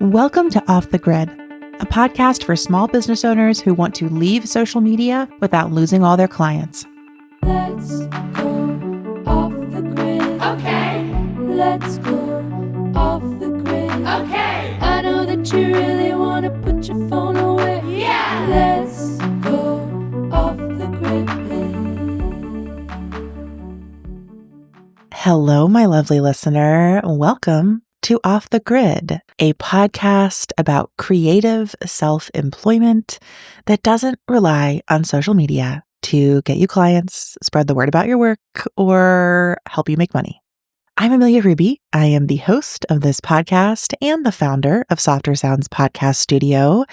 Welcome to Off the Grid, a podcast for small business owners who want to leave social media without losing all their clients. Let's go off the grid. Okay. Let's go off the grid. Okay. I know that you really want to put your phone away. Yeah. Let's go off the grid. Hello, my lovely listener. Welcome to Off the Grid, a podcast about creative self-employment that doesn't rely on social media to get you clients, spread the word about your work, or help you make money. I'm Amelia Ruby. I am the host of this podcast and the founder of Softer Sounds Podcast Studio.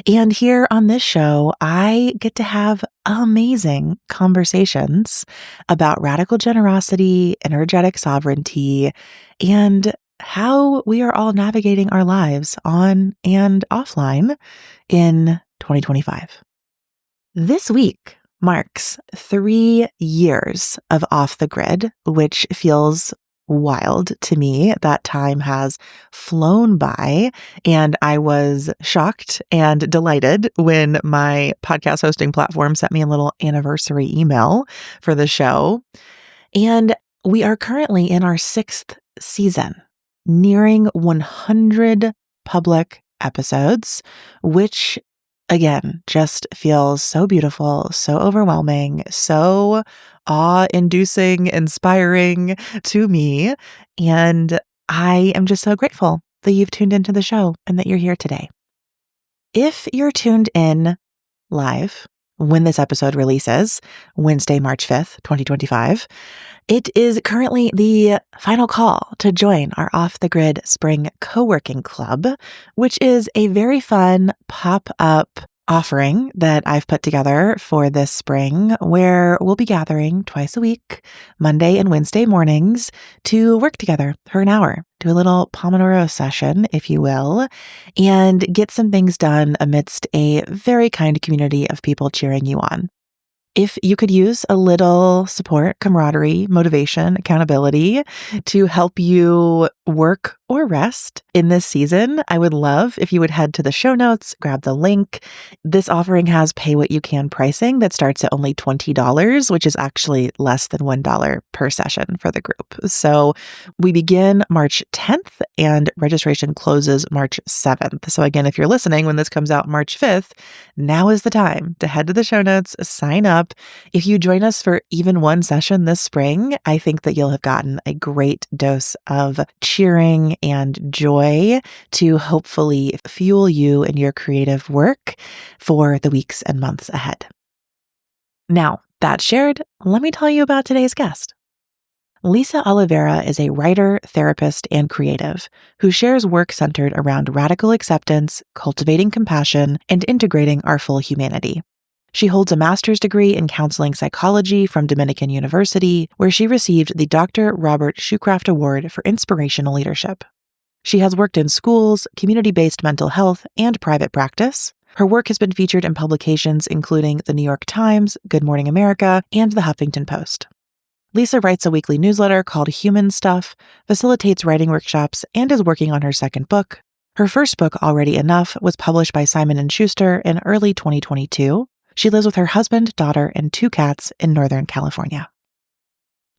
And here on this show, I get to have amazing conversations about radical generosity, energetic sovereignty, and how we are all navigating our lives on and offline in 2025. This week marks 3 years of Off the Grid, which feels wild to me. That time has flown by, and I was shocked and delighted when my podcast hosting platform sent me a little anniversary email for the show. And we are currently in our 6th season, nearing 100 public episodes, which again, just feels so beautiful, so overwhelming, so awe-inducing, inspiring to me. And I am just so grateful that you've tuned into the show and that you're here today. If you're tuned in live when this episode releases, Wednesday, March 5th, 2025, it is currently the final call to join our Off the Grid Spring Co-working Club, which is a very fun pop-up offering that I've put together for this spring, where we'll be gathering twice a week, Monday and Wednesday mornings, to work together for an hour, do a little Pomodoro session, if you will, and get some things done amidst a very kind community of people cheering you on. If you could use a little support, camaraderie, motivation, accountability to help you work or rest in this season, I would love if you would head to the show notes, grab the link. This offering has pay what you can pricing that starts at only $20, which is actually less than $1 per session for the group. So we begin March 10th and registration closes March 7th. So again, if you're listening when this comes out March 5th, now is the time to head to the show notes, sign up. If you join us for even one session this spring, I think that you'll have gotten a great dose of cheering and joy to hopefully fuel you in your creative work for the weeks and months ahead. Now, that shared, let me tell you about today's guest. Lisa Olivera is a writer, therapist, and creative who shares work centered around radical acceptance, cultivating compassion, and integrating our full humanity. She holds a master's degree in counseling psychology from Dominican University, where she received the Dr. Robert Schucraft Award for Inspirational Leadership. She has worked in schools, community-based mental health, and private practice. Her work has been featured in publications including The New York Times, Good Morning America, and The Huffington Post. Lisa writes a weekly newsletter called Human Stuff, facilitates writing workshops, and is working on her second book. Her first book, Already Enough, was published by Simon & Schuster in early 2022. She lives with her husband, daughter, and 2 cats in Northern California.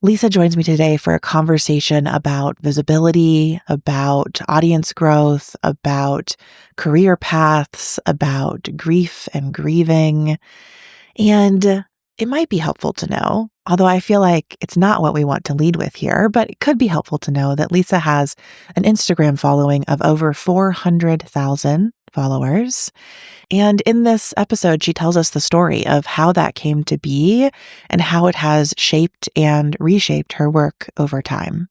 Lisa joins me today for a conversation about visibility, about audience growth, about career paths, about grief and grieving. And it might be helpful to know, although I feel like it's not what we want to lead with here, but it could be helpful to know that Lisa has an Instagram following of over 400,000 followers. And in this episode, she tells us the story of how that came to be and how it has shaped and reshaped her work over time.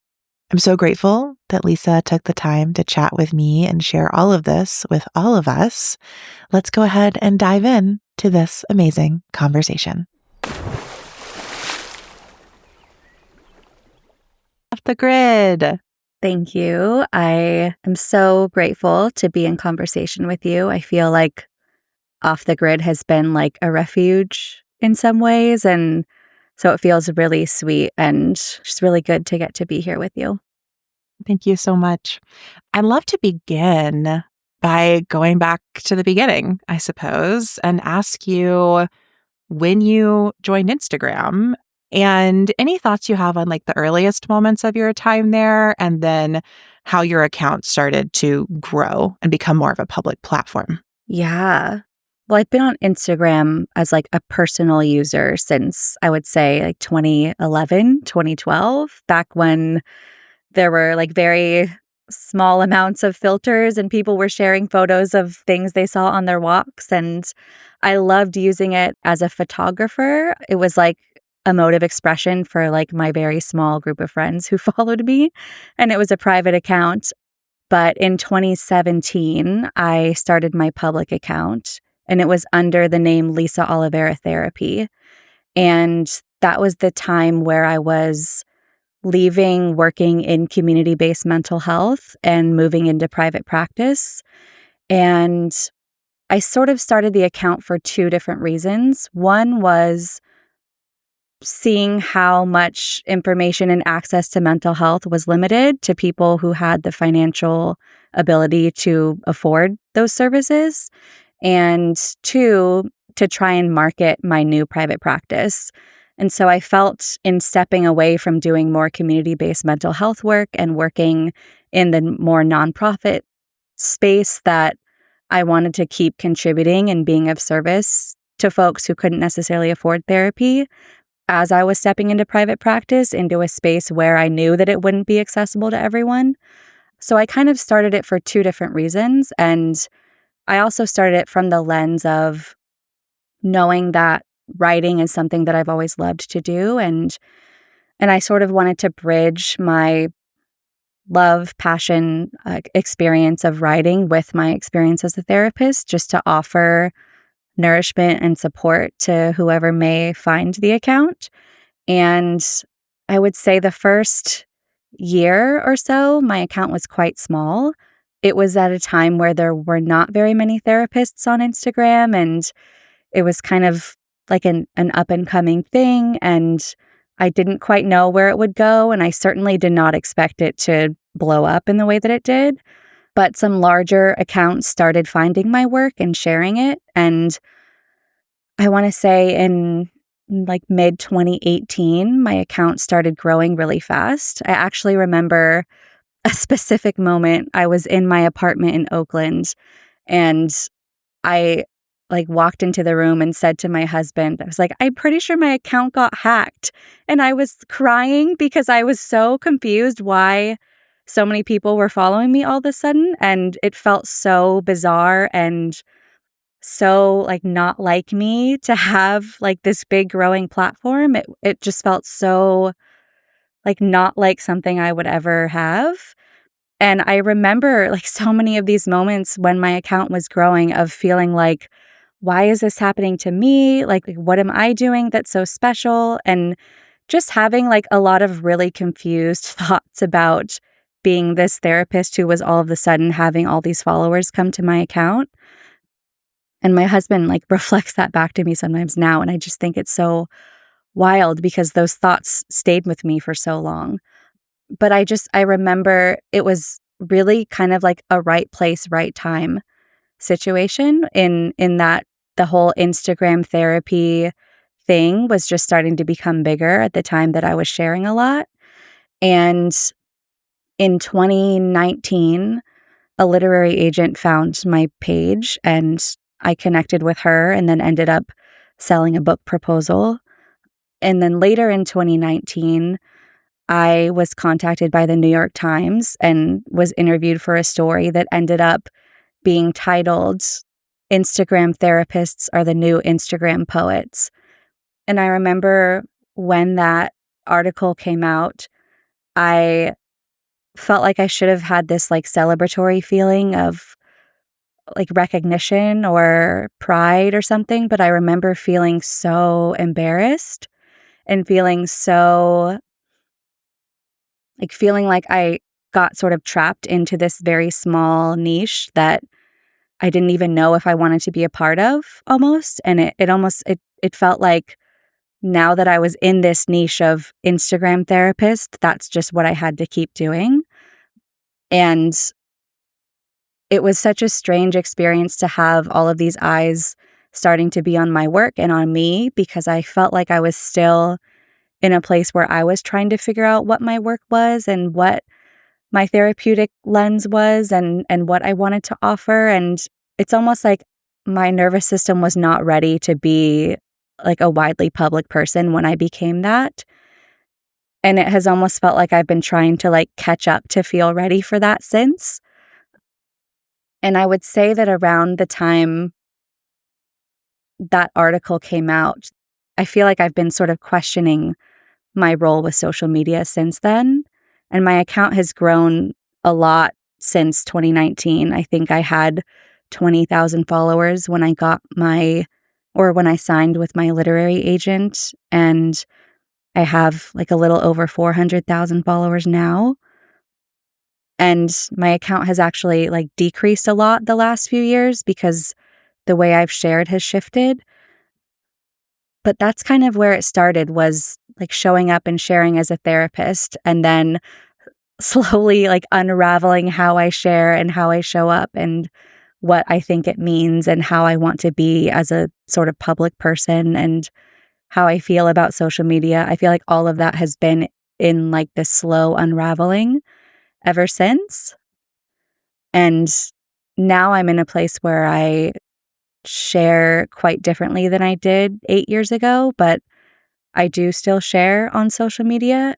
I'm so grateful that Lisa took the time to chat with me and share all of this with all of us. Let's go ahead and dive in to this amazing conversation. Off the Grid. Thank you. I am so grateful to be in conversation with you. I feel like Off the Grid has been like a refuge in some ways. And so it feels really sweet and just really good to get to be here with you. Thank you so much. I'd love to begin by going back to the beginning, I suppose, and ask you when you joined Instagram and any thoughts you have on like the earliest moments of your time there, and then how your account started to grow and become more of a public platform. Yeah. Well, I've been on Instagram as like a personal user since I would say like 2011, 2012, back when there were like very small amounts of filters and people were sharing photos of things they saw on their walks. And I loved using it as a photographer. It was like a mode of expression for like my very small group of friends who followed me. And it was a private account. But in 2017, I started my public account and it was under the name Lisa Olivera Therapy. And that was the time where I was leaving working in community-based mental health and moving into private practice. And I sort of started the account for two different reasons. One was seeing how much information and access to mental health was limited to people who had the financial ability to afford those services. And two, to try and market my new private practice. And so I felt in stepping away from doing more community-based mental health work and working in the more nonprofit space that I wanted to keep contributing and being of service to folks who couldn't necessarily afford therapy as I was stepping into private practice into a space where I knew that it wouldn't be accessible to everyone. So I kind of started it for two different reasons. And I also started it from the lens of knowing that writing is something that I've always loved to do. And I sort of wanted to bridge my love, passion, experience of writing with my experience as a therapist, just to offer nourishment and support to whoever may find the account. And I would say the first year or so, my account was quite small. It was at a time where there were not very many therapists on Instagram, and it was kind of like an up and coming thing. And I didn't quite know where it would go. And I certainly did not expect it to blow up in the way that it did. But some larger accounts started finding my work and sharing it. And I want to say in like mid 2018, my account started growing really fast. I actually remember a specific moment. I was in my apartment in Oakland and I like walked into the room and said to my husband, I was like, I'm pretty sure my account got hacked. And I was crying because I was so confused why so many people were following me all of a sudden. And it felt so bizarre and so like not like me to have like this big growing platform. It just felt so like not like something I would ever have. And I remember like so many of these moments when my account was growing of feeling like, why is this happening to me? Like, what am I doing that's so special? And just having like a lot of really confused thoughts about being this therapist who was all of a sudden having all these followers come to my account. And my husband like reflects that back to me sometimes now. And I just think it's so wild because those thoughts stayed with me for so long. But I remember it was really kind of like a right place, right time situation in that the whole Instagram therapy thing was just starting to become bigger at the time that I was sharing a lot. And in 2019, a literary agent found my page and I connected with her and then ended up selling a book proposal. And then later in 2019, I was contacted by the New York Times and was interviewed for a story that ended up being titled Instagram Therapists Are the New Instagram Poets. And I remember when that article came out, I felt like I should have had this like celebratory feeling of like recognition or pride or something, but I remember feeling so embarrassed and feeling like I got sort of trapped into this very small niche that I didn't even know if I wanted to be a part of almost. And it felt like now that I was in this niche of Instagram therapist, that's just what I had to keep doing. And it was such a strange experience to have all of these eyes starting to be on my work and on me, because I felt like I was still in a place where I was trying to figure out what my work was and what my therapeutic lens was and what I wanted to offer. And it's almost like my nervous system was not ready to be like a widely public person when I became that. And it has almost felt like I've been trying to like catch up to feel ready for that since. And I would say that around the time that article came out, I feel like I've been sort of questioning my role with social media since then. And my account has grown a lot since 2019. I think I had 20,000 followers when when I signed with my literary agent. And I have like a little over 400,000 followers now. And my account has actually like decreased a lot the last few years because the way I've shared has shifted. But that's kind of where it started, was like showing up and sharing as a therapist, and then slowly like unraveling how I share and how I show up and what I think it means and how I want to be as a sort of public person and how I feel about social media. I feel like all of that has been in like this slow unraveling ever since. And now I'm in a place where I share quite differently than I did 8 years ago, but I do still share on social media.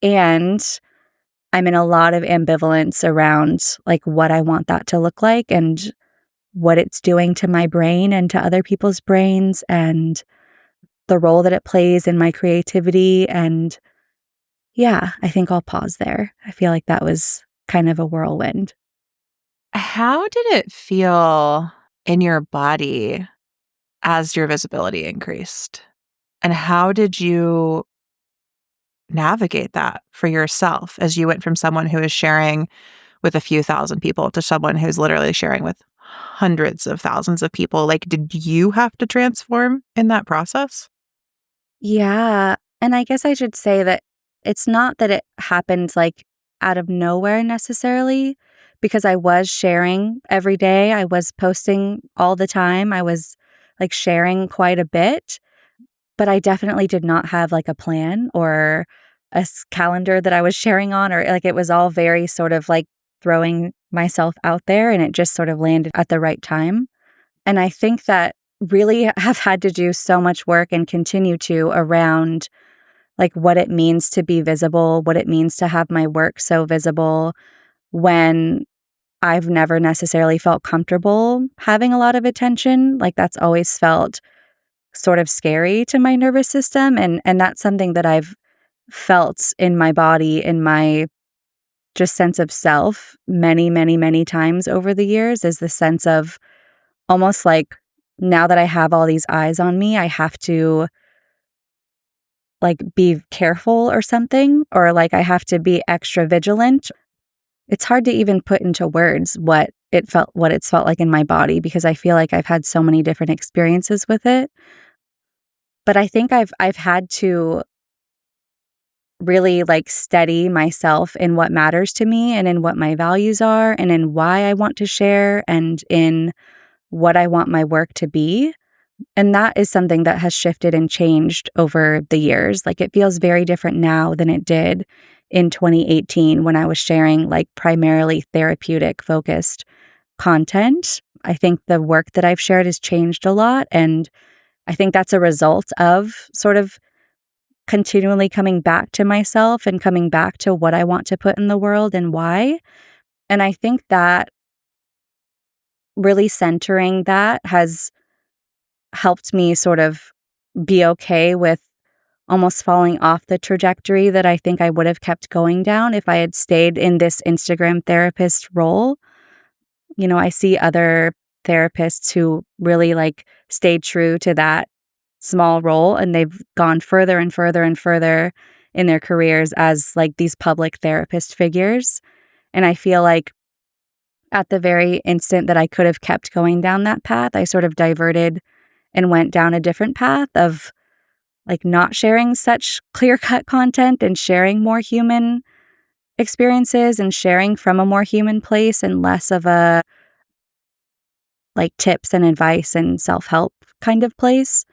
And I'm in a lot of ambivalence around like what I want that to look like and what it's doing to my brain and to other people's brains and the role that it plays in my creativity. And yeah, I think I'll pause there. I feel like that was kind of a whirlwind. How did it feel in your body as your visibility increased? And how did you navigate that for yourself as you went from someone who is sharing with a few thousand people to someone who's literally sharing with hundreds of thousands of people? Like, did you have to transform in that process? Yeah. And I guess I should say that it's not that it happened like out of nowhere necessarily, because I was sharing every day. I was posting all the time. I was like sharing quite a bit, but I definitely did not have like a plan or calendar that I was sharing on, or like it was all very sort of like throwing myself out there, and it just sort of landed at the right time. And I think that really have had to do so much work and continue to around like what it means to be visible, what it means to have my work so visible when I've never necessarily felt comfortable having a lot of attention. Like that's always felt sort of scary to my nervous system. And that's something that I've felt in my body, in my just sense of self many, many, many times over the years, is the sense of almost like now that I have all these eyes on me, I have to like be careful or something, or like I have to be extra vigilant. It's hard to even put into words what it's felt like in my body, because I feel like I've had so many different experiences with it. But I think I've had to really like steady myself in what matters to me and in what my values are and in why I want to share and in what I want my work to be. And that is something that has shifted and changed over the years. Like it feels very different now than it did in 2018 when I was sharing like primarily therapeutic focused content. I think the work that I've shared has changed a lot. And I think that's a result of sort of continually coming back to myself and coming back to what I want to put in the world and why. And I think that really centering that has helped me sort of be okay with almost falling off the trajectory that I think I would have kept going down if I had stayed in this Instagram therapist role. You know, I see other therapists who really like stayed true to that small role, and they've gone further and further and further in their careers as like these public therapist figures. And I feel like at the very instant that I could have kept going down that path, I sort of diverted and went down a different path of like not sharing such clear-cut content and sharing more human experiences and sharing from a more human place and less of a like tips and advice and self-help kind of place.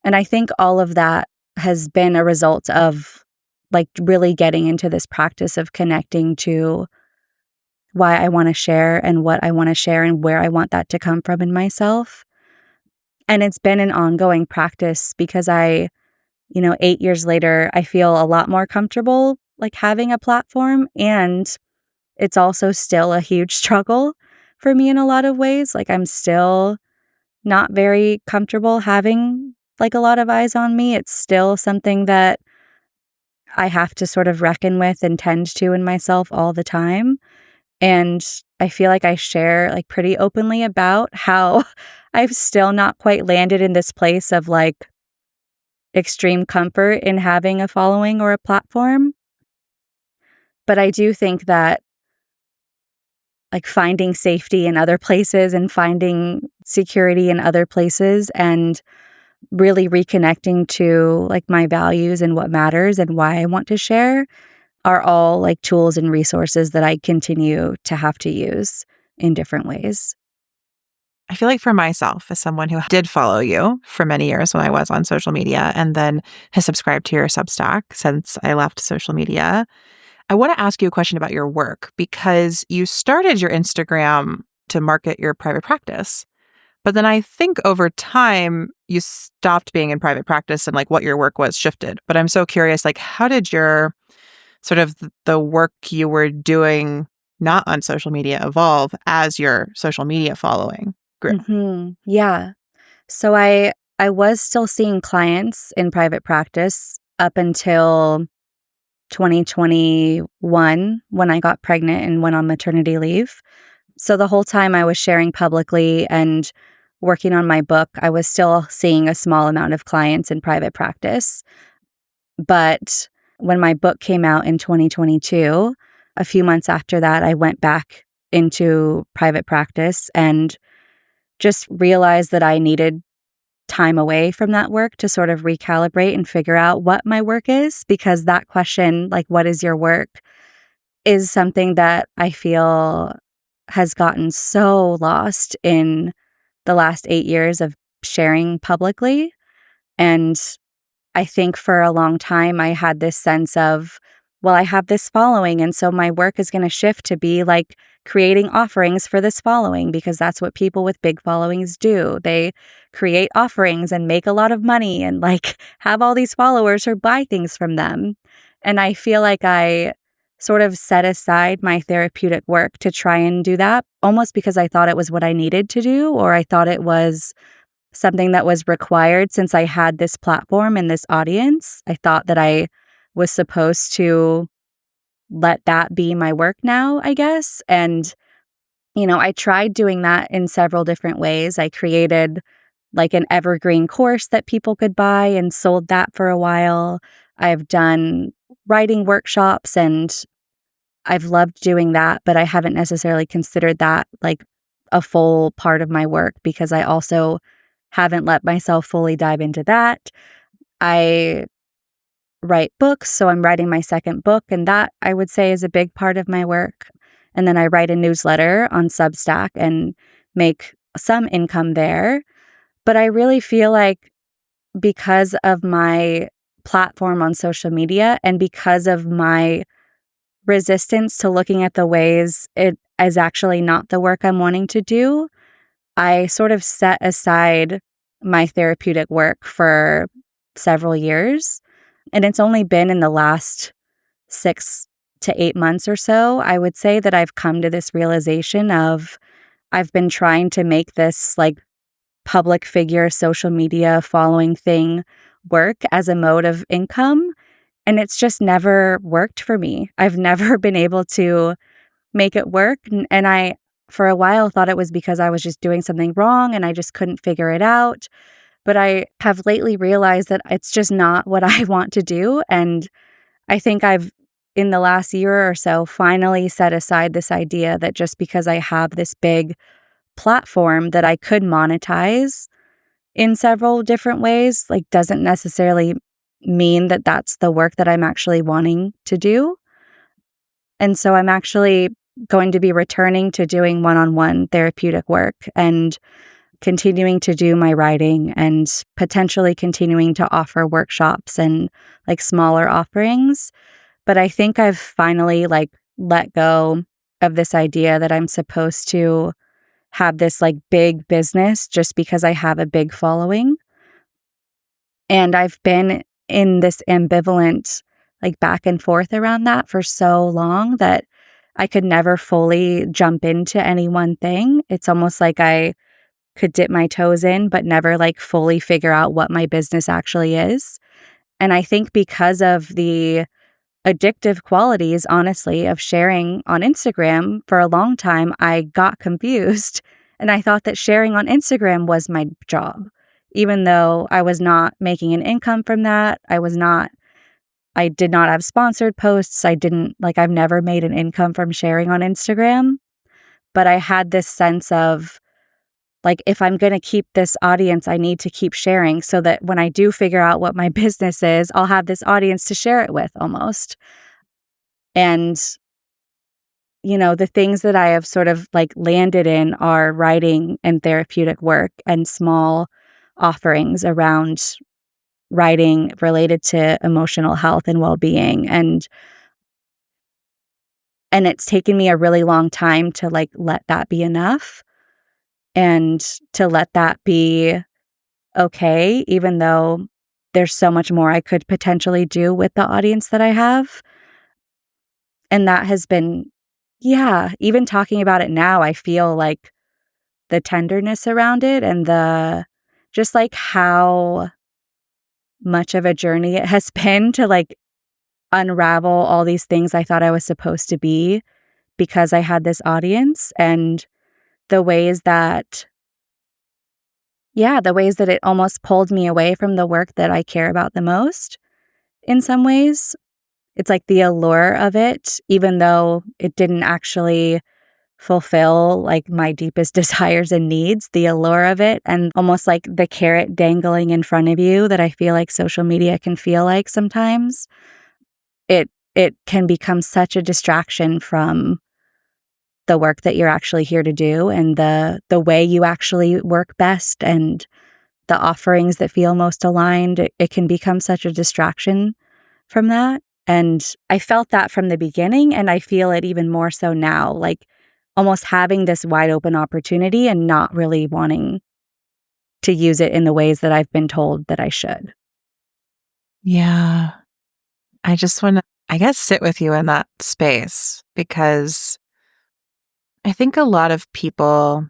And I think all of that has been a result of like really getting into this practice of connecting to why I want to share and what I want to share and where I want that to come from in myself. And it's been an ongoing practice because 8 years later, I feel a lot more comfortable like having a platform. And it's also still a huge struggle for me in a lot of ways. Like I'm still not very comfortable having like a lot of eyes on me. It's still something that I have to sort of reckon with and tend to in myself all the time. And I feel like I share like pretty openly about how I've still not quite landed in this place of like extreme comfort in having a following or a platform. But I do think that like finding safety in other places and finding security in other places and really reconnecting to like my values and what matters and why I want to share are all like tools and resources that I continue to have to use in different ways. I feel like for myself, as someone who did follow you for many years when I was on social media and then has subscribed to your Substack since I left social media, I want to ask you a question about your work because you started your Instagram to market your private practice. But then I think over time, you stopped being in private practice and like what your work was shifted. But I'm so curious, like, how did your sort of the work you were doing not on social media evolve as your social media following grew? Yeah. So I was still seeing clients in private practice up until 2021 when I got pregnant and went on maternity leave. So the whole time I was sharing publicly and working on my book, I was still seeing a small amount of clients in private practice. But when my book came out in 2022, a few months after that, I went back into private practice and just realized that I needed time away from that work to sort of recalibrate and figure out what my work is, because that question, like, what is your work, is something that I feel has gotten so lost in the last 8 years of sharing publicly. And I think for a long time, I had this sense of, well, I have this following. And so my work is going to shift to be like creating offerings for this following, because that's what people with big followings do. They create offerings and make a lot of money and like have all these followers or buy things from them. And I feel like I sort of set aside my therapeutic work to try and do that, almost because I thought it was what I needed to do, or I thought it was something that was required since I had this platform and this audience. I thought that I was supposed to let that be my work now, I guess. And, I tried doing that in several different ways. I created like an evergreen course that people could buy and sold that for a while. I've done writing workshops and I've loved doing that, but I haven't necessarily considered that like a full part of my work because I also haven't let myself fully dive into that. I write books, so I'm writing my second book, and that I would say is a big part of my work. And then I write a newsletter on Substack and make some income there. But I really feel like because of my platform on social media and because of my resistance to looking at the ways it is actually not the work I'm wanting to do, I sort of set aside my therapeutic work for several years. And it's only been in the last 6 to 8 months or so, I would say, that I've come to this realization of I've been trying to make this like public figure social media following thing work as a mode of income. And it's just never worked for me. I've never been able to make it work. And I, for a while, thought it was because I was just doing something wrong and I just couldn't figure it out. But I have lately realized that it's just not what I want to do. And I think I've, in the last year or so, finally set aside this idea that just because I have this big platform that I could monetize in several different ways, like, doesn't necessarily mean that that's the work that I'm actually wanting to do. And so I'm actually going to be returning to doing one-on-one therapeutic work and continuing to do my writing and potentially continuing to offer workshops and like smaller offerings. But I think I've finally like let go of this idea that I'm supposed to have this like big business just because I have a big following. And I've been in this ambivalent like back and forth around that for so long that I could never fully jump into any one thing. It's almost like I could dip my toes in, but never like fully figure out what my business actually is. And I think because of the addictive qualities, honestly, of sharing on Instagram for a long time, I got confused and I thought that sharing on Instagram was my job, even though I was not making an income from that. I did not have sponsored posts. I've never made an income from sharing on Instagram, but I had this sense of, like, if I'm going to keep this audience, I need to keep sharing so that when I do figure out what my business is, I'll have this audience to share it with almost. And, the things that I have sort of like landed in are writing and therapeutic work and small offerings around writing related to emotional health and well-being. And it's taken me a really long time to like let that be enough and to let that be okay, even though there's so much more I could potentially do with the audience that I have. And that has been, yeah, even talking about it now, I feel like the tenderness around it and the just like how much of a journey it has been to like unravel all these things I thought I was supposed to be because I had this audience, and the ways that, yeah, the ways that it almost pulled me away from the work that I care about the most in some ways. It's like the allure of it, even though it didn't actually fulfill like my deepest desires and needs, the allure of it, and almost like the carrot dangling in front of you that I feel like social media can feel like sometimes. It can become such a distraction from the work that you're actually here to do and the way you actually work best and the offerings that feel most aligned. It can become such a distraction from that. And I felt that from the beginning, and I feel it even more so now, like almost having this wide open opportunity and not really wanting to use it in the ways that I've been told that I should. Yeah. I just want to, I guess, sit with you in that space because I think a lot of people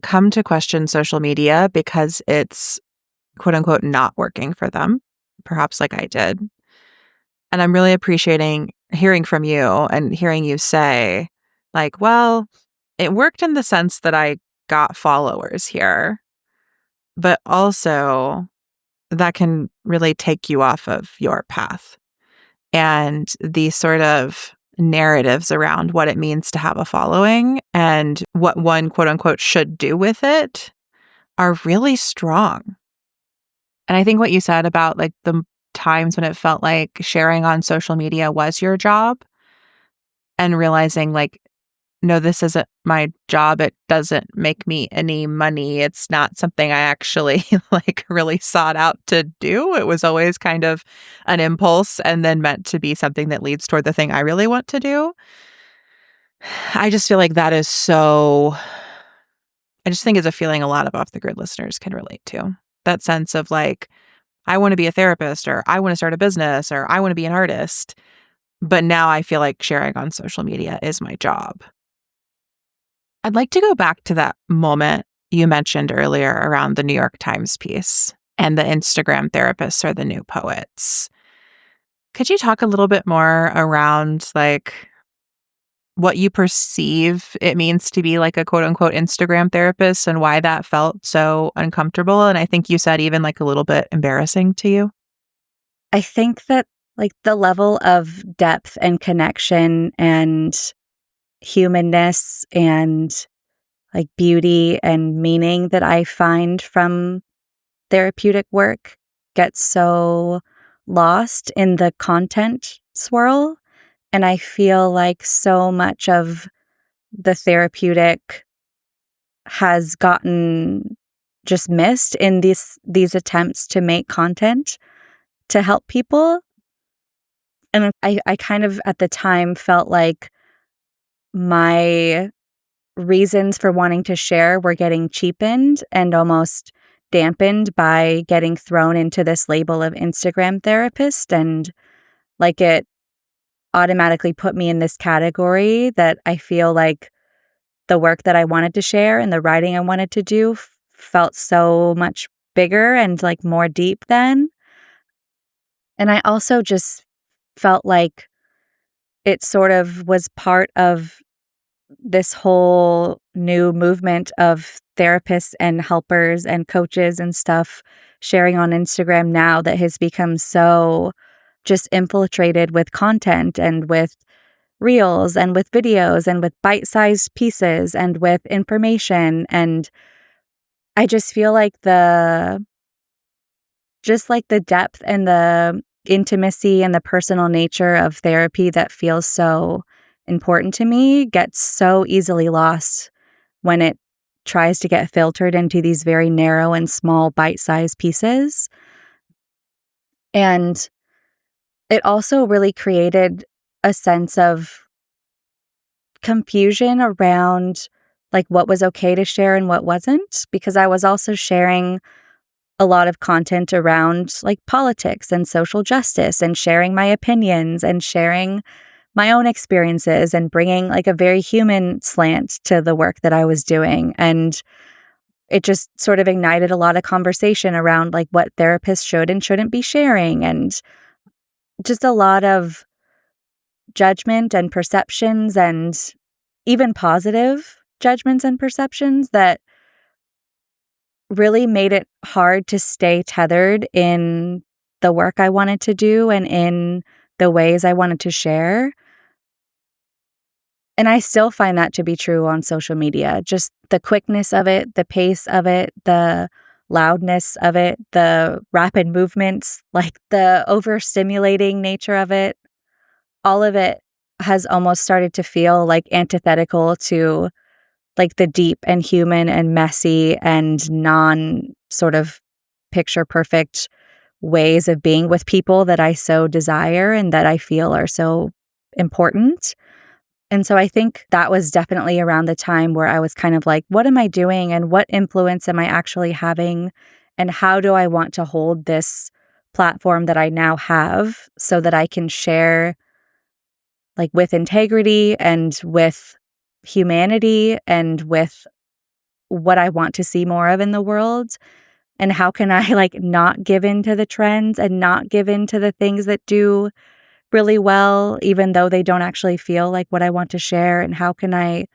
come to question social media because it's quote unquote not working for them, perhaps like I did. And I'm really appreciating hearing from you and hearing you say, like, well, it worked in the sense that I got followers here, but also that can really take you off of your path. And these sort of narratives around what it means to have a following and what one quote unquote should do with it are really strong. And I think what you said about like the times when it felt like sharing on social media was your job and realizing like, no, this isn't my job. It doesn't make me any money. It's not something I actually like really sought out to do. It was always kind of an impulse and then meant to be something that leads toward the thing I really want to do. I just feel like that is so, I just think it's a feeling a lot of off the grid listeners can relate to. That sense of like, I want to be a therapist or I want to start a business or I want to be an artist. But now I feel like sharing on social media is my job. I'd like to go back to that moment you mentioned earlier around the New York Times piece and the Instagram therapists are the new poets. Could you talk a little bit more around like what you perceive it means to be like a quote unquote Instagram therapist and why that felt so uncomfortable? And I think you said even like a little bit embarrassing to you. I think that like the level of depth and connection and humanness and like beauty and meaning that I find from therapeutic work gets so lost in the content swirl And I feel like so much of the therapeutic has gotten just missed in these attempts to make content to help people. And I kind of at the time felt like my reasons for wanting to share were getting cheapened and almost dampened by getting thrown into this label of Instagram therapist. And like it automatically put me in this category that I feel like the work that I wanted to share and the writing I wanted to do felt so much bigger and like more deep then. And I also just felt like it sort of was part of this whole new movement of therapists and helpers and coaches and stuff sharing on Instagram now that has become so just infiltrated with content and with reels and with videos and with bite-sized pieces and with information. And I just feel like the depth and the intimacy and the personal nature of therapy that feels so important to me gets so easily lost when it tries to get filtered into these very narrow and small bite-sized pieces. And it also really created a sense of confusion around like what was okay to share and what wasn't, because I was also sharing a lot of content around like politics and social justice and sharing my opinions and sharing my own experiences and bringing like a very human slant to the work that I was doing. And it just sort of ignited a lot of conversation around like what therapists should and shouldn't be sharing, and just a lot of judgment and perceptions, and even positive judgments and perceptions that really made it hard to stay tethered in the work I wanted to do and in the ways I wanted to share. And I still find that to be true on social media. Just the quickness of it, the pace of it, the loudness of it, the rapid movements, like the overstimulating nature of it, all of it has almost started to feel like antithetical to like the deep and human and messy and non sort of picture perfect ways of being with people that I so desire and that I feel are so important. And so I think that was definitely around the time where I was kind of like, what am I doing and what influence am I actually having? And how do I want to hold this platform that I now have so that I can share like with integrity and with humanity and with what I want to see more of in the world? And how can I like not give in to the trends and not give in to the things that do really well, even though they don't actually feel like what I want to share? And how can I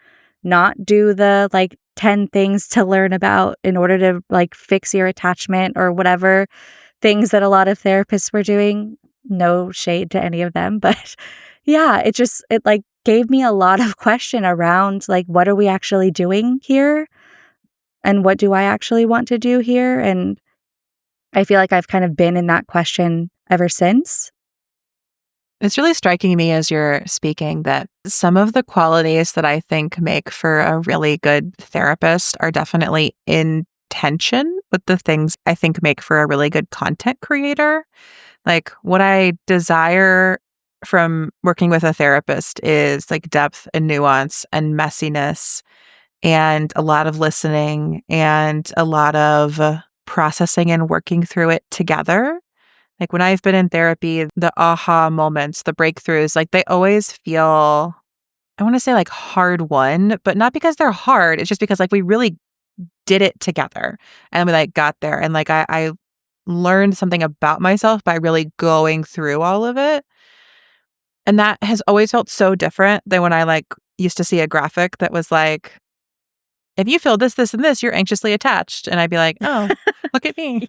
not do the like 10 things to learn about in order to like fix your attachment or whatever things that a lot of therapists were doing? No shade to any of them, but yeah, it like gave me a lot of question around like, what are we actually doing here? And what do I actually want to do here? And I feel like I've kind of been in that question ever since. It's really striking me as you're speaking that some of the qualities that I think make for a really good therapist are definitely in tension with the things I think make for a really good content creator. Like what I desire from working with a therapist is like depth and nuance and messiness and a lot of listening and a lot of processing and working through it together. Like when I've been in therapy, the aha moments, the breakthroughs, like they always feel, I want to say like hard won, but not because they're hard. It's just because like we really did it together and we like got there. And like I learned something about myself by really going through all of it. And that has always felt so different than when I like used to see a graphic that was like, if you feel this, this, and this, you're anxiously attached. And I'd be like, oh, look at me.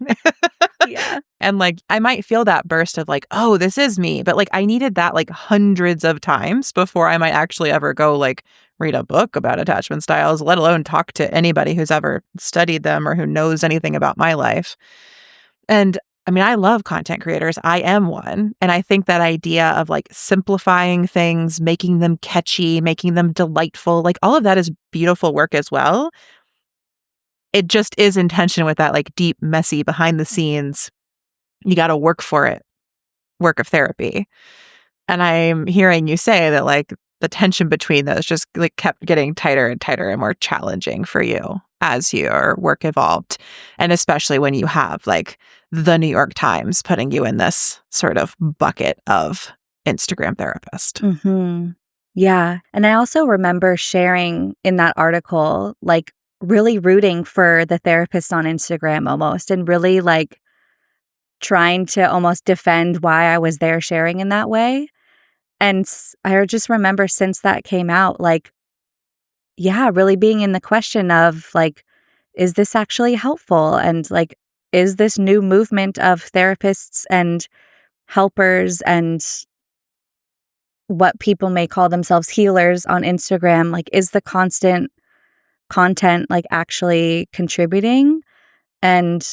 Yeah. And like, I might feel that burst of like, oh, this is me. But like, I needed that like hundreds of times before I might actually ever go like read a book about attachment styles, let alone talk to anybody who's ever studied them or who knows anything about my life. And I mean, I love content creators. I am one. And I think that idea of like simplifying things, making them catchy, making them delightful, like all of that is beautiful work as well. It just is in tension with that like deep, messy behind the scenes. You got to work for it, work of therapy. And I'm hearing you say that like the tension between those just like kept getting tighter and tighter and more challenging for you as your work evolved. And especially when you have like the New York Times putting you in this sort of bucket of Instagram therapist. Mm-hmm. Yeah. And I also remember sharing in that article, like really rooting for the therapist on Instagram almost, and really like trying to almost defend why I was there sharing in that way. And I just remember since that came out, like, yeah, really being in the question of like, is this actually helpful? And like, is this new movement of therapists and helpers and what people may call themselves healers on Instagram, like, is the constant content like actually contributing? And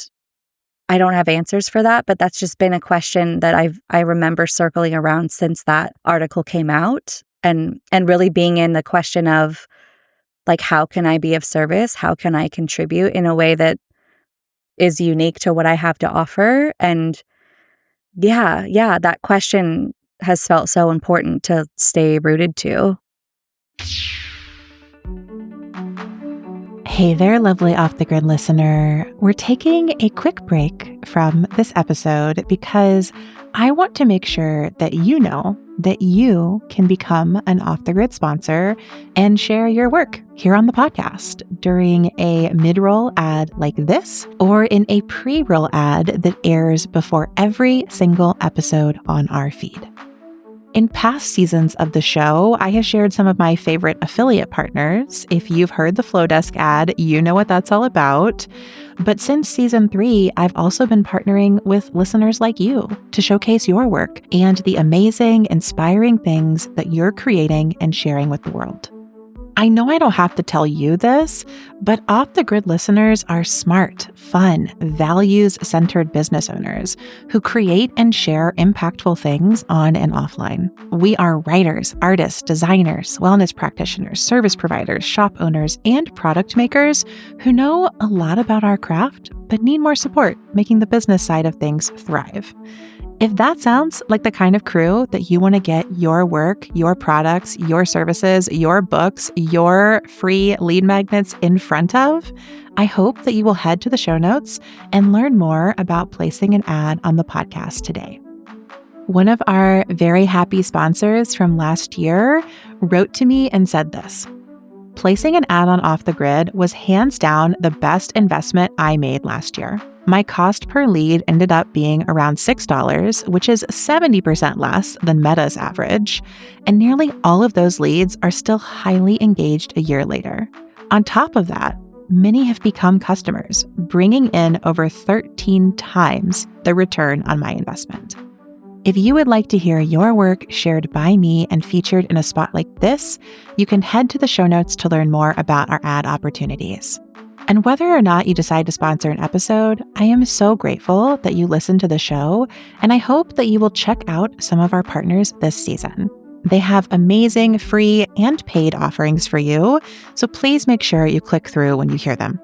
I don't have answers for that, but that's just been a question that I remember circling around since that article came out, and really being in the question of like, how can I be of service? How can I contribute in a way that is unique to what I have to offer? And yeah, that question has felt so important to stay rooted to. Hey there, lovely Off the Grid listener. We're taking a quick break from this episode because I want to make sure that you know that you can become an Off the Grid sponsor and share your work here on the podcast during a mid-roll ad like this or in a pre-roll ad that airs before every single episode on our feed. In past seasons of the show, I have shared some of my favorite affiliate partners. If you've heard the Flowdesk ad, you know what that's all about. But since season 3, I've also been partnering with listeners like you to showcase your work and the amazing, inspiring things that you're creating and sharing with the world. I know I don't have to tell you this, but Off the Grid listeners are smart, fun, values-centered business owners who create and share impactful things on and offline. We are writers, artists, designers, wellness practitioners, service providers, shop owners, and product makers who know a lot about our craft, but need more support making the business side of things thrive. If that sounds like the kind of crew that you want to get your work, your products, your services, your books, your free lead magnets in front of, I hope that you will head to the show notes and learn more about placing an ad on the podcast today. One of our very happy sponsors from last year wrote to me and said this: "Placing an ad on Off the Grid was hands down the best investment I made last year. My cost per lead ended up being around $6, which is 70% less than Meta's average, and nearly all of those leads are still highly engaged a year later. On top of that, many have become customers, bringing in over 13 times the return on my investment." If you would like to hear your work shared by me and featured in a spot like this, you can head to the show notes to learn more about our ad opportunities. And whether or not you decide to sponsor an episode, I am so grateful that you listen to the show, and I hope that you will check out some of our partners this season. They have amazing free and paid offerings for you, so please make sure you click through when you hear them.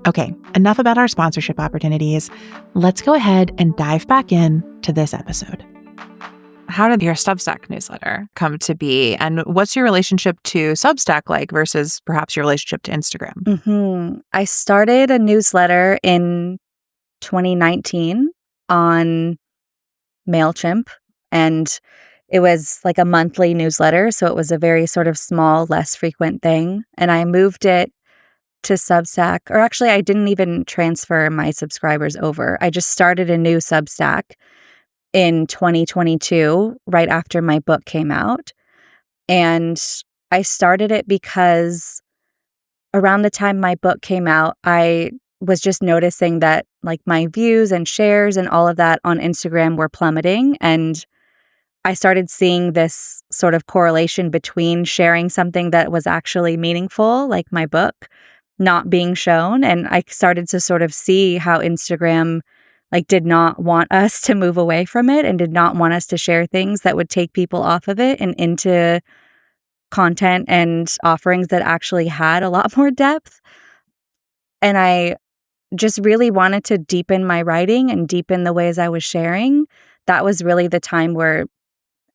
Okay, enough about our sponsorship opportunities. Let's go ahead and dive back in to this episode. How did your Substack newsletter come to be? And what's your relationship to Substack like versus perhaps your relationship to Instagram? I started a newsletter in 2019 on MailChimp, and it was like a monthly newsletter. So it was a very sort of small, less frequent thing. And I moved it to Substack, or actually I didn't even transfer my subscribers over. I just started a new Substack in 2022, right after my book came out. And I started it because around the time my book came out, I was just noticing that like my views and shares and all of that on Instagram were plummeting. And I started seeing this sort of correlation between sharing something that was actually meaningful, like my book, not being shown. And I started to sort of see how Instagram did not want us to move away from it and did not want us to share things that would take people off of it and into content and offerings that actually had a lot more depth. And I just really wanted to deepen my writing and deepen the ways I was sharing. That was really the time where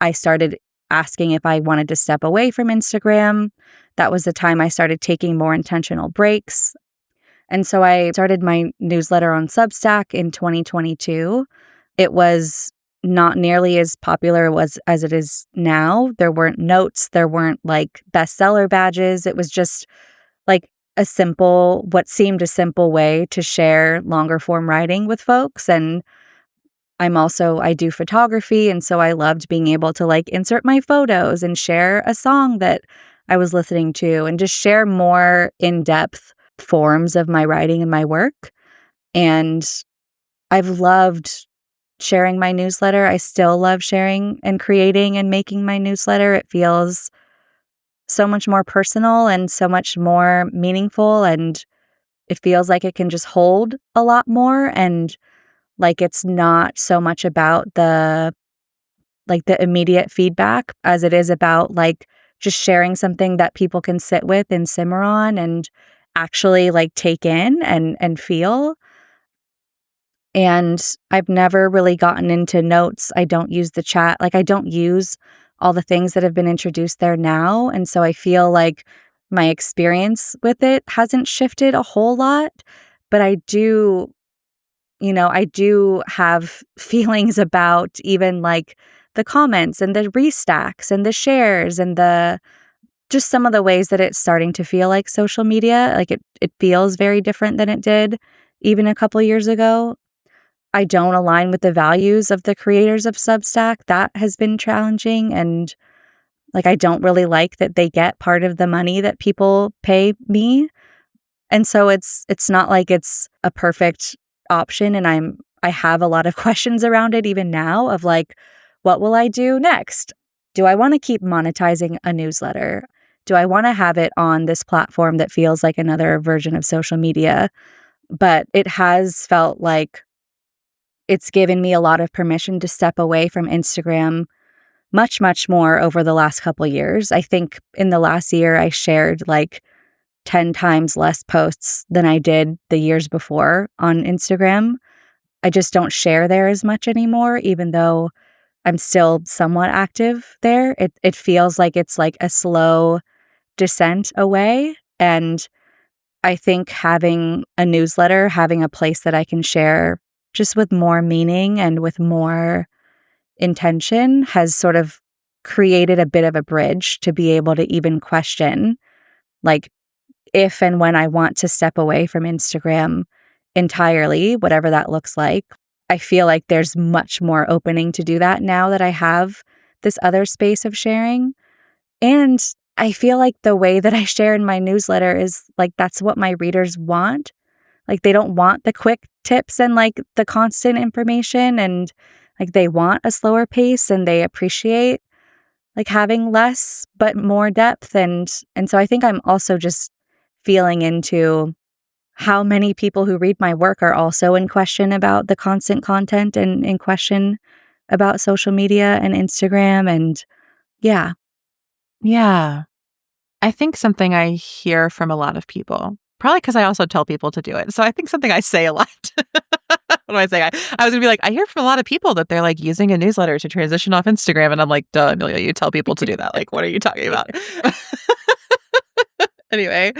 I started asking if I wanted to step away from Instagram. That was the time I started taking more intentional breaks. And so I started my newsletter on Substack in 2022. It was not nearly as popular as it is now. There weren't notes, there weren't bestseller badges. It was just what seemed a simple way to share longer form writing with folks. And I do photography. And so I loved being able to insert my photos and share a song that I was listening to and just share more in-depth forms of my writing and my work. And I've loved sharing my newsletter. I still love sharing and creating and making my newsletter. It feels so much more personal and so much more meaningful. And it feels like it can just hold a lot more. And it's not so much about the immediate feedback as it is about just sharing something that people can sit with and simmer on and actually take in and feel. And I've never really gotten into notes. I don't use the chat. I don't use all the things that have been introduced there now. And so I feel like my experience with it hasn't shifted a whole lot, but I do have feelings about even the comments and the restacks and the shares and just some of the ways that it's starting to feel like social media. It feels very different than it did even a couple years ago. I don't align with the values of the creators of Substack. That has been challenging. And I don't really like that they get part of the money that people pay me. And so it's not like it's a perfect option. And I have a lot of questions around it even now of what will I do next? Do I want to keep monetizing a newsletter? Do I want to have it on this platform that feels like another version of social media? But it has felt like it's given me a lot of permission to step away from Instagram much, much more over the last couple years. I think in the last year, I shared 10 times less posts than I did the years before on Instagram. I just don't share there as much anymore, even though I'm still somewhat active there. It feels like it's a slow descent away. And I think having a newsletter, having a place that I can share just with more meaning and with more intention has sort of created a bit of a bridge to be able to even question if and when I want to step away from Instagram entirely, whatever that looks like. I feel like there's much more opening to do that now that I have this other space of sharing. And I feel like the way that I share in my newsletter is that's what my readers want. They don't want the quick tips and the constant information, and they want a slower pace, and they appreciate having less but more depth. And so I think I'm also just feeling into how many people who read my work are also in question about the constant content and in question about social media and Instagram. And yeah. Yeah. I think something I hear from a lot of people, probably because I also tell people to do it. So I think something I say a lot. What do I say? I was gonna be I hear from a lot of people that they're using a newsletter to transition off Instagram. And I'm duh, Amelia, you tell people to do that. What are you talking about? Anyway,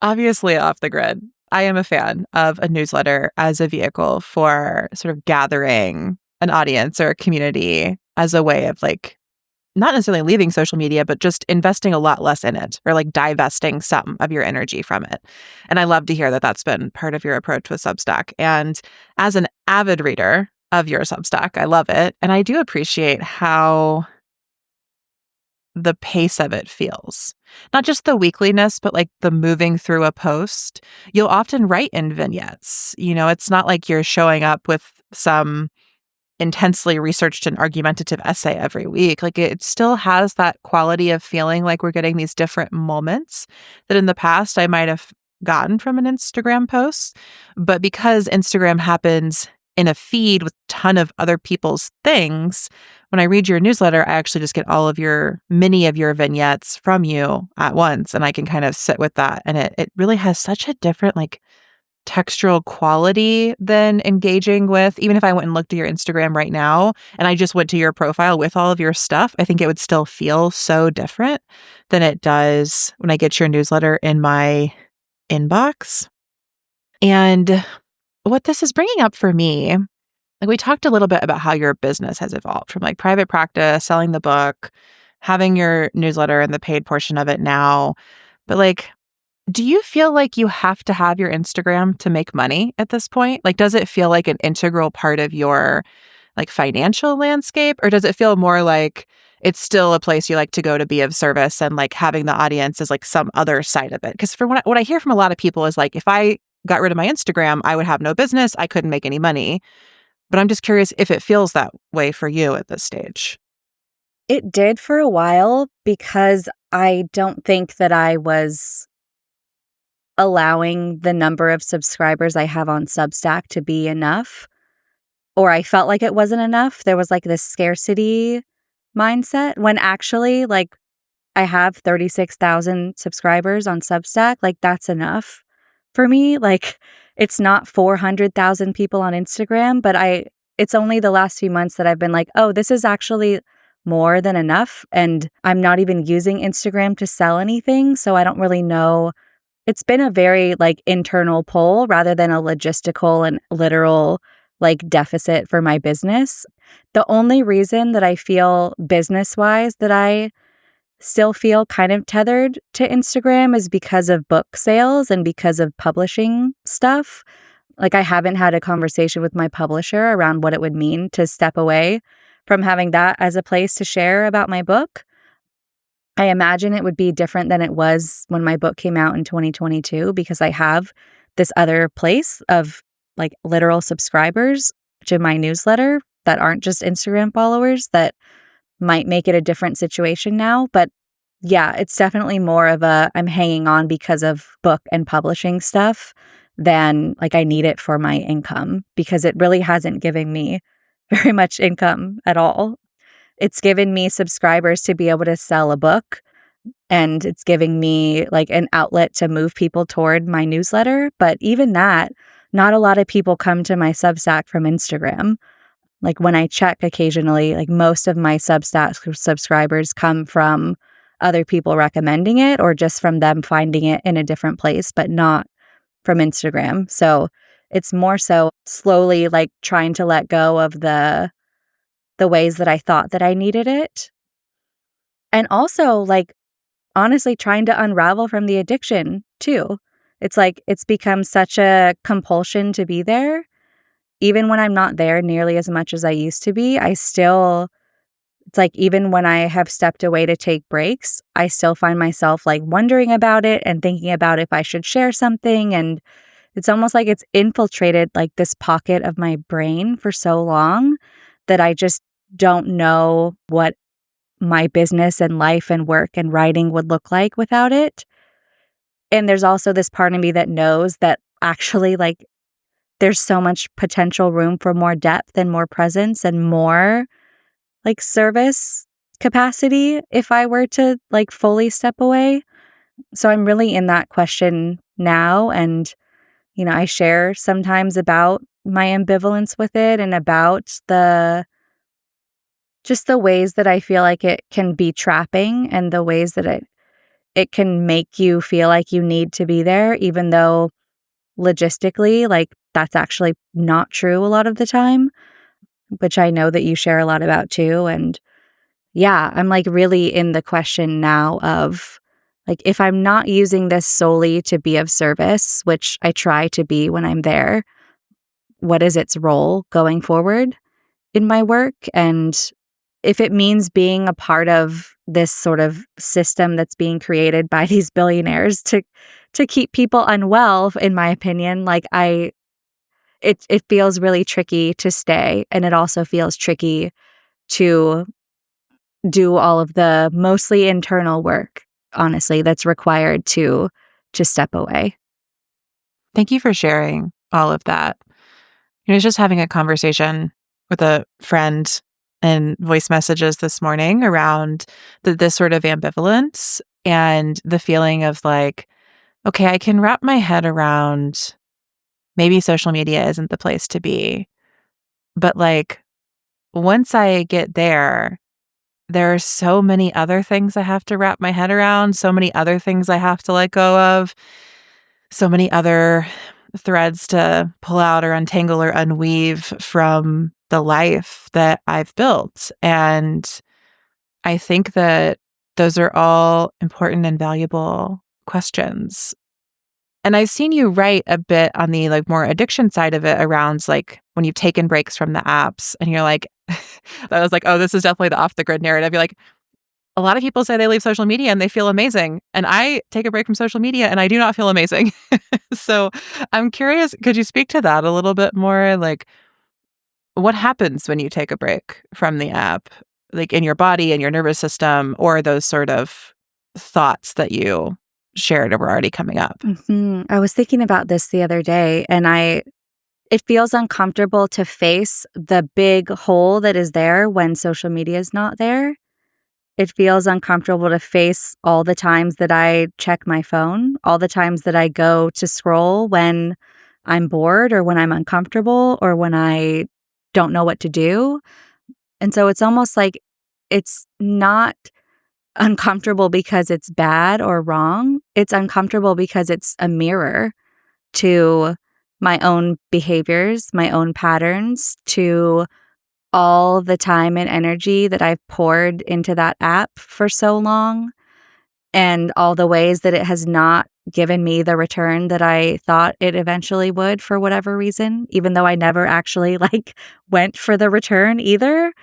obviously off the grid. I am a fan of a newsletter as a vehicle for sort of gathering an audience or a community as a way of not necessarily leaving social media, but just investing a lot less in it or divesting some of your energy from it. And I love to hear that that's been part of your approach with Substack. And as an avid reader of your Substack, I love it. And I do appreciate how the pace of it feels. Not just the weekliness, but the moving through a post. You'll often write in vignettes. It's not you're showing up with some intensely researched and argumentative essay every week. It still has that quality of feeling we're getting these different moments that in the past I might have gotten from an Instagram post. But because Instagram happens in a feed with a ton of other people's things. When I read your newsletter, I actually just get all of many of your vignettes from you at once, and I can kind of sit with that. And it really has such a different like textural quality than engaging with, even if I went and looked at your Instagram right now and I just went to your profile with all of your stuff, I think it would still feel so different than it does when I get your newsletter in my inbox. And what this is bringing up for me, like we talked a little bit about how your business has evolved from like private practice, selling the book, having your newsletter and the paid portion of it now. But like, do you feel like you have to have your Instagram to make money at this point? Like, does it feel like an integral part of your like financial landscape, or does it feel more like it's still a place you like to go to be of service and like having the audience is like some other side of it? Because for what I hear from a lot of people is like, if I got rid of my Instagram, I would have no business. I couldn't make any money. But I'm just curious if it feels that way for you at this stage. It did for a while because I don't think that I was allowing the number of subscribers I have on Substack to be enough, or I felt like it wasn't enough. There was like this scarcity mindset when actually like I have 36,000 subscribers on Substack. Like that's enough for me. Like it's not 400,000 people on Instagram, but it's only the last few months that I've been like, oh, this is actually more than enough. And I'm not even using Instagram to sell anything. So I don't really know. It's been a very like internal pull rather than a logistical and literal like deficit for my business. The only reason that I feel business-wise that I still feel kind of tethered to Instagram is because of book sales and because of publishing stuff. Like I haven't had a conversation with my publisher around what it would mean to step away from having that as a place to share about my book. I imagine it would be different than it was when my book came out in 2022 because I have this other place of like literal subscribers to my newsletter that aren't just Instagram followers that might make it a different situation now. But yeah, it's definitely more of I'm hanging on because of book and publishing stuff than like I need it for my income because it really hasn't given me very much income at all. It's given me subscribers to be able to sell a book, and it's giving me like an outlet to move people toward my newsletter. But even that, not a lot of people come to my Substack from Instagram. Like when I check occasionally, like most of my Substack subscribers come from other people recommending it or just from them finding it in a different place, but not from Instagram. So it's more so slowly like trying to let go of the ways that I thought that I needed it. And also like honestly trying to unravel from the addiction too. It's like it's become such a compulsion to be there. Even when I'm not there nearly as much as I used to be, it's like even when I have stepped away to take breaks, I still find myself like wondering about it and thinking about if I should share something. And it's almost like it's infiltrated like this pocket of my brain for so long that I just don't know what my business and life and work and writing would look like without it. And there's also this part of me that knows that actually like there's so much potential room for more depth and more presence and more like service capacity if I were to like fully step away. So I'm really in that question now. And, I share sometimes about my ambivalence with it and about just the ways that I feel like it can be trapping and the ways that it can make you feel like you need to be there, even though logistically, like that's actually not true a lot of the time, which I know that you share a lot about too. And yeah, I'm like really in the question now of like, if I'm not using this solely to be of service, which I try to be when I'm there, what is its role going forward in my work? And if it means being a part of this sort of system that's being created by these billionaires to keep people unwell, in my opinion, like it feels really tricky to stay, and it also feels tricky to do all of the mostly internal work, honestly, that's required to step away. Thank you for sharing all of that. I was just having a conversation with a friend in voice messages this morning around this sort of ambivalence and the feeling of like, okay, I can wrap my head around maybe social media isn't the place to be. But like, once I get there are so many other things I have to wrap my head around, so many other things I have to let go of, so many other threads to pull out or untangle or unweave from the life that I've built. And I think that those are all important and valuable questions. And I've seen you write a bit on the like more addiction side of it around like when you've taken breaks from the apps and you're like, I was like, oh, this is definitely the off the grid narrative. You're like, a lot of people say they leave social media and they feel amazing. And I take a break from social media and I do not feel amazing. So I'm curious, could you speak to that a little bit more? Like, what happens when you take a break from the app, like in your body and your nervous system, or those sort of thoughts that you shared or were already coming up? I was thinking about this the other day, and it feels uncomfortable to face the big hole that is there when social media is not there. It feels uncomfortable to face all the times that I check my phone, all the times that I go to scroll when I'm bored or when I'm uncomfortable or when I don't know what to do. And so it's almost like it's not uncomfortable because it's bad or wrong. It's uncomfortable because it's a mirror to my own behaviors, my own patterns, to all the time and energy that I've poured into that app for so long, and all the ways that it has not given me the return that I thought it eventually would for whatever reason, even though I never actually went for the return either.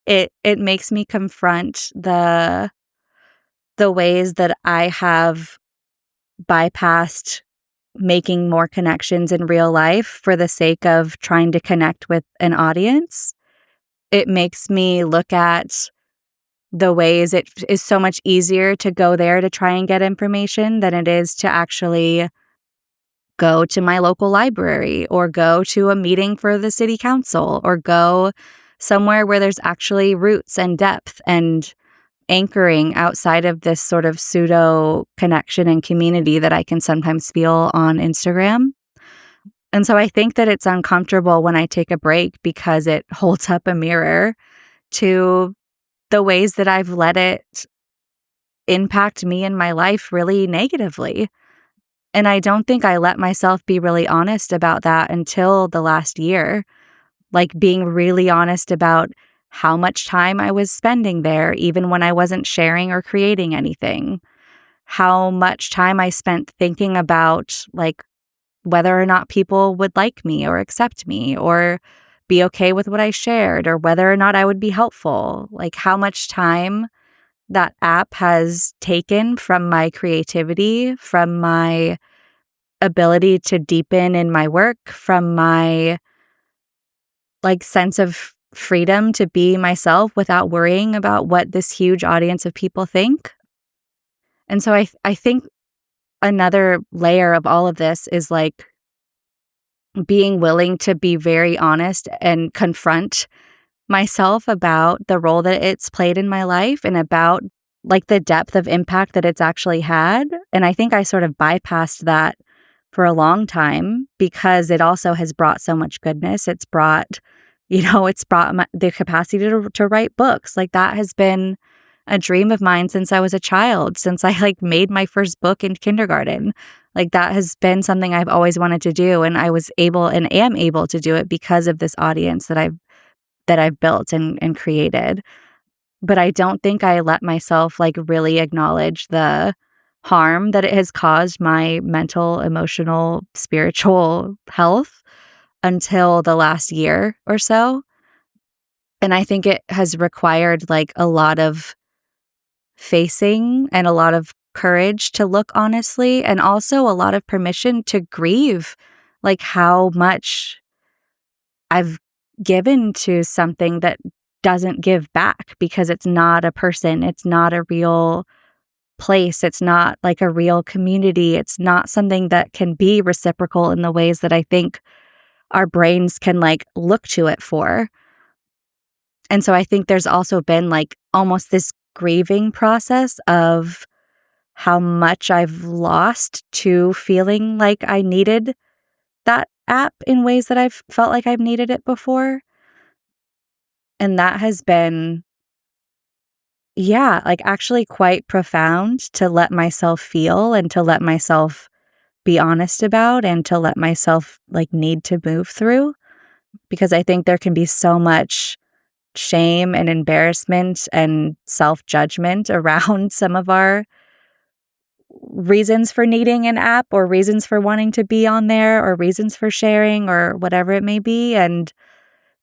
It makes me confront the ways that I have bypassed making more connections in real life for the sake of trying to connect with an audience. It makes me look at the ways it is so much easier to go there to try and get information than it is to actually go to my local library or go to a meeting for the city council or go somewhere where there's actually roots and depth and anchoring outside of this sort of pseudo connection and community that I can sometimes feel on Instagram. And so I think that it's uncomfortable when I take a break because it holds up a mirror to the ways that I've let it impact me in my life really negatively. And I don't think I let myself be really honest about that until the last year, like being really honest about how much time I was spending there, even when I wasn't sharing or creating anything, how much time I spent thinking about like whether or not people would like me or accept me or be okay with what I shared or whether or not I would be helpful, like how much time that app has taken from my creativity, from my ability to deepen in my work, from my sense of freedom to be myself without worrying about what this huge audience of people think. And so I think another layer of all of this is like being willing to be very honest and confront myself about the role that it's played in my life and about like the depth of impact that it's actually had. And I think I sort of bypassed that for a long time because it also has brought so much goodness. It's brought, the capacity to write books. Like that has been a dream of mine since I was a child, since I made my first book in kindergarten. Like that has been something I've always wanted to do. And I was able and am able to do it because of this audience that I've built and created. But I don't think I let myself really acknowledge the harm that it has caused my mental, emotional, spiritual health until the last year or so. And I think it has required a lot of facing and a lot of courage to look honestly, and also a lot of permission to grieve how much I've given to something that doesn't give back because it's not a person, it's not a real place, it's not a real community, it's not something that can be reciprocal in the ways that I think our brains can like look to it for. And so I think there's also been like almost this grieving process of how much I've lost to feeling like I needed that app in ways that I've felt like I've needed it before. And that has been, yeah, like actually quite profound to let myself feel and to let myself be honest about and to let myself like need to move through. Because I think there can be so much shame and embarrassment and self-judgment around some of our reasons for needing an app or reasons for wanting to be on there or reasons for sharing or whatever it may be. And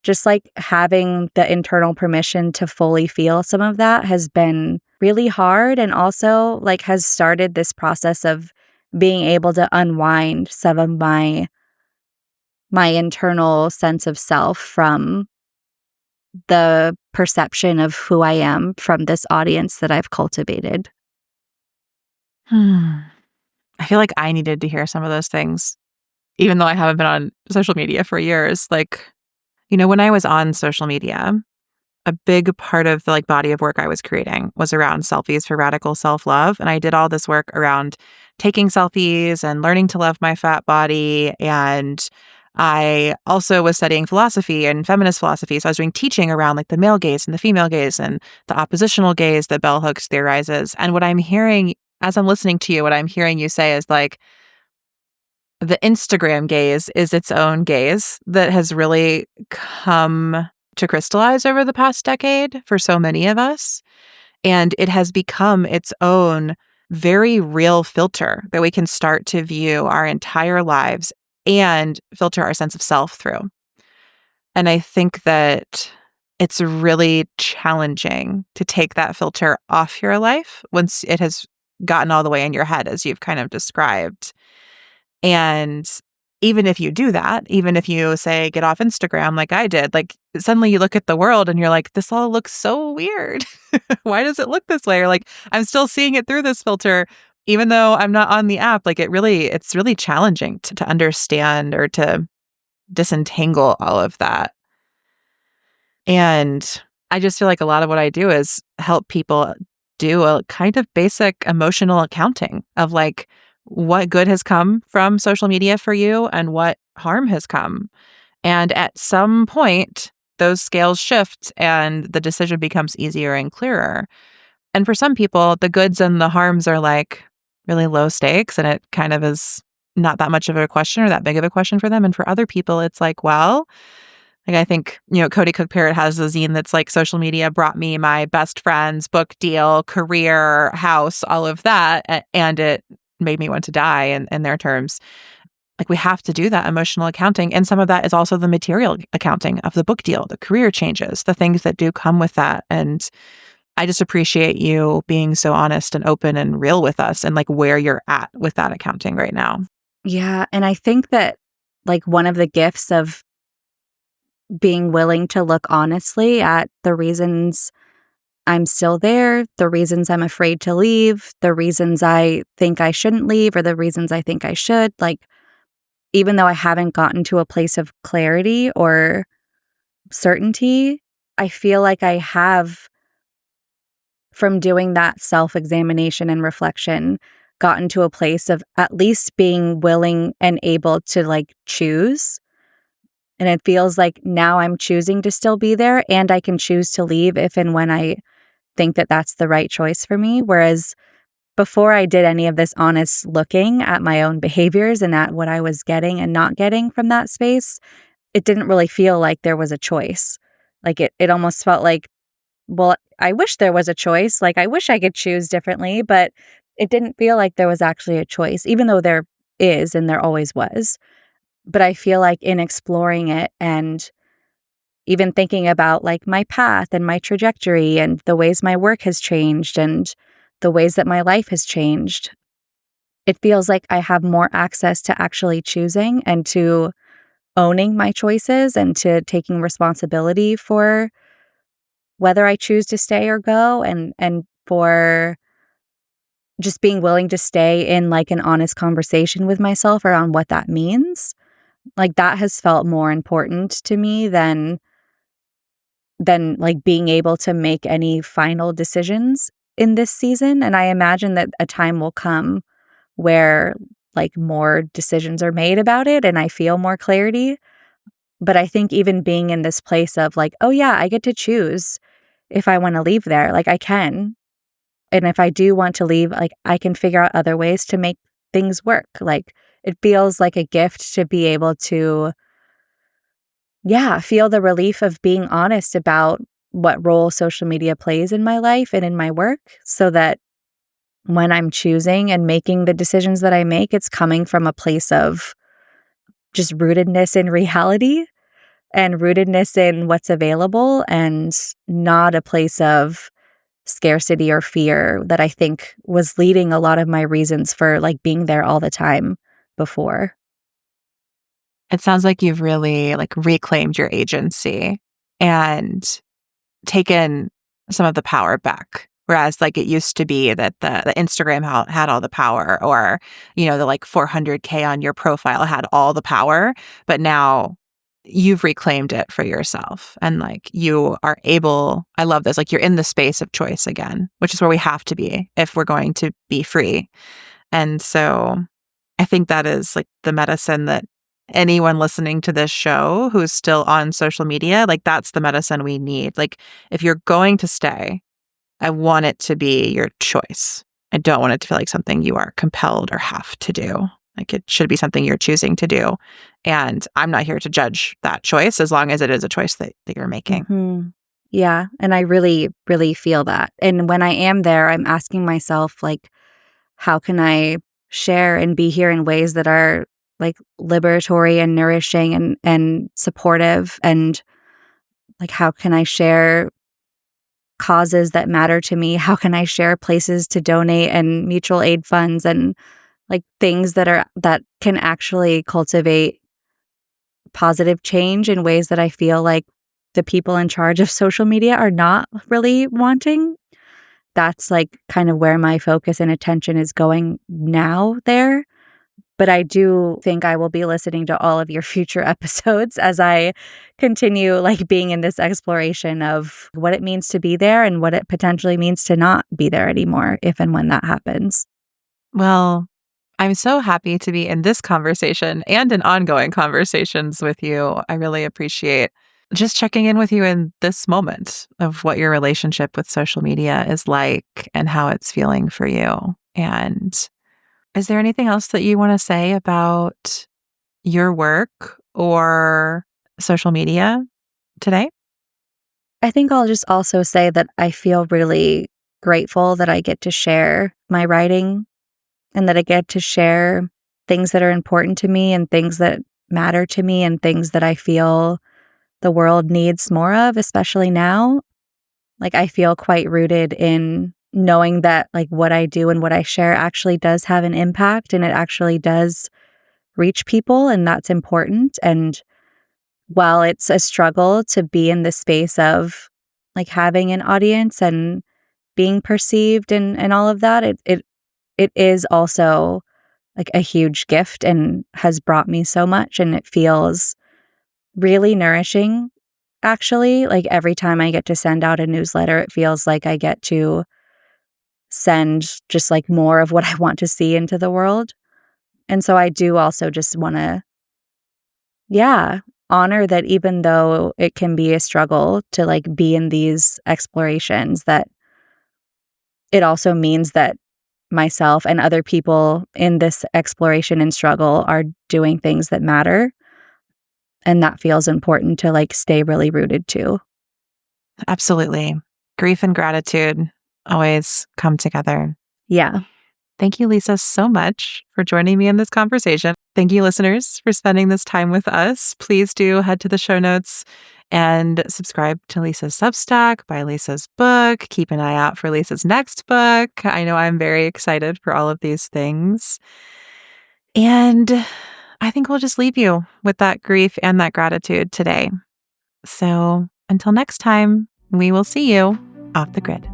just like having the internal permission to fully feel some of that has been really hard, and also like has started this process of being able to unwind some of my internal sense of self from the perception of who I am from this audience that I've cultivated. I feel like I needed to hear some of those things, even though I haven't been on social media for years. Like, when I was on social media, a big part of the body of work I was creating was around selfies for radical self-love. And I did all this work around taking selfies and learning to love my fat body. And I also was studying philosophy and feminist philosophy. So I was doing teaching around the male gaze and the female gaze and the oppositional gaze that bell hooks theorizes. And what I'm hearing as I'm listening to you, what I'm hearing you say is the Instagram gaze is its own gaze that has really come to crystallize over the past decade for so many of us. And it has become its own very real filter that we can start to view our entire lives and filter our sense of self through. And I think that it's really challenging to take that filter off your life once it has gotten all the way in your head, as you've kind of described. And even if you do that, even if you say, get off Instagram like I did, suddenly you look at the world and you're like, this all looks so weird. Why does it look this way? Or I'm still seeing it through this filter, even though I'm not on the app. It's really challenging to understand or to disentangle all of that. And I just feel like a lot of what I do is help people do a kind of basic emotional accounting of what good has come from social media for you and what harm has come. And at some point, those scales shift and the decision becomes easier and clearer. And for some people, the goods and the harms are really low stakes, and it kind of is not that much of a question or that big of a question for them. And for other people, it's I think, Cody Cook Parrott has a zine that's social media brought me my best friend's book deal, career, house, all of that. And it made me want to die in their terms. We have to do that emotional accounting. And some of that is also the material accounting of the book deal, the career changes, the things that do come with that. And I just appreciate you being so honest and open and real with us and where you're at with that accounting right now. Yeah. And I think that one of the gifts of being willing to look honestly at the reasons I'm still there, the reasons I'm afraid to leave, the reasons I think I shouldn't leave, or the reasons I think I should. Even though I haven't gotten to a place of clarity or certainty, I feel like I have, from doing that self-examination and reflection, gotten to a place of at least being willing and able to choose. And it feels like now I'm choosing to still be there, and I can choose to leave if and when I think that that's the right choice for me. Whereas before I did any of this honest looking at my own behaviors and at what I was getting and not getting from that space, it didn't really feel like there was a choice. It almost felt like, well, I wish there was a choice. I wish I could choose differently, but it didn't feel like there was actually a choice, even though there is and there always was. But I feel like in exploring it and even thinking about my path and my trajectory and the ways my work has changed and the ways that my life has changed, it feels like I have more access to actually choosing and to owning my choices and to taking responsibility for whether I choose to stay or go, and for just being willing to stay in an honest conversation with myself around what that means. Like that has felt more important to me than like being able to make any final decisions in this season. And I imagine that a time will come where like more decisions are made about it and I feel more clarity. But I think even being in this place of like, oh yeah, I get to choose if I want to leave there, like I can. And if I do want to leave, like I can figure out other ways to make things work. Like it feels like a gift to be able to, yeah, feel the relief of being honest about what role social media plays in my life and in my work so that when I'm choosing and making the decisions that I make, it's coming from a place of just rootedness in reality and rootedness in what's available and not a place of scarcity or fear that I think was leading a lot of my reasons for like being there all the time before. It sounds like you've really like reclaimed your agency and taken some of the power back. Whereas like it used to be that the Instagram had all the power, or, the like 400K on your profile had all the power, but now you've reclaimed it for yourself. And like you are able, I love this, like you're in the space of choice again, which is where we have to be if we're going to be free. And so I think that is like the medicine that anyone listening to this show who's still on social media, like that's the medicine we need. Like if you're going to stay, I want it to be your choice. I don't want it to feel like something you are compelled or have to do. Like it should be something you're choosing to do. And I'm not here to judge that choice as long as it is a choice that you're making. Mm-hmm. Yeah. And I really, really feel that. And when I am there, I'm asking myself, like, how can I share and be here in ways that are like liberatory and nourishing and supportive? And like, how can I share causes that matter to me? How can I share places to donate and mutual aid funds and like things that can actually cultivate positive change in ways that I feel like the people in charge of social media are not really wanting? That's like kind of where my focus and attention is going now there. But I do think I will be listening to all of your future episodes as I continue like being in this exploration of what it means to be there and what it potentially means to not be there anymore if and when that happens. Well, I'm so happy to be in this conversation and in ongoing conversations with you. I really appreciate just checking in with you in this moment of what your relationship with social media is like and how it's feeling for you. And is there anything else that you want to say about your work or social media today? I think I'll just also say that I feel really grateful that I get to share my writing and that I get to share things that are important to me and things that matter to me and things that I feel the world needs more of, especially now. Like I feel quite rooted in knowing that like what I do and what I share actually does have an impact and it actually does reach people, and that's important. And while it's a struggle to be in the space of like having an audience and being perceived and all of that, it is also like a huge gift and has brought me so much, and it feels really nourishing. Actually, like every time I get to send out a newsletter, it feels like I get to send just like more of what I want to see into the world. And so I do also just want to, yeah, honor that even though it can be a struggle to like be in these explorations, that it also means that myself and other people in this exploration and struggle are doing things that matter. And that feels important to like stay really rooted to. Absolutely. Grief and gratitude always come together. Yeah. Thank you, Lisa, so much for joining me in this conversation. Thank you, listeners, for spending this time with us. Please do head to the show notes and subscribe to Lisa's Substack, buy Lisa's book, keep an eye out for Lisa's next book. I know I'm very excited for all of these things. And I think we'll just leave you with that grief and that gratitude today. So until next time, we will see you off the grid.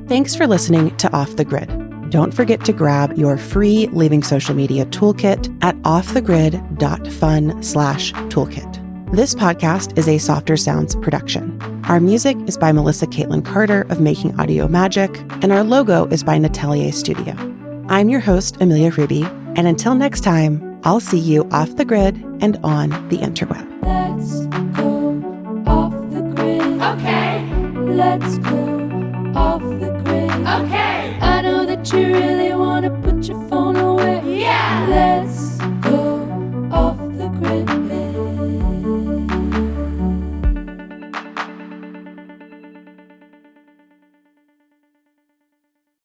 Thanks for listening to Off the Grid. don't forget to grab your free Leaving Social Media toolkit at offthegrid.fun/toolkit. This podcast is a Softer Sounds production. Our music is by Melissa Caitlin Carter of Making Audio Magic, and our logo is by Natelier Studio. I'm your host, Amelia Ruby, and until next time, I'll see you off the grid and on the interweb. Let's go off the grid. Okay. Let's go off the grid. Okay. I know that you really want to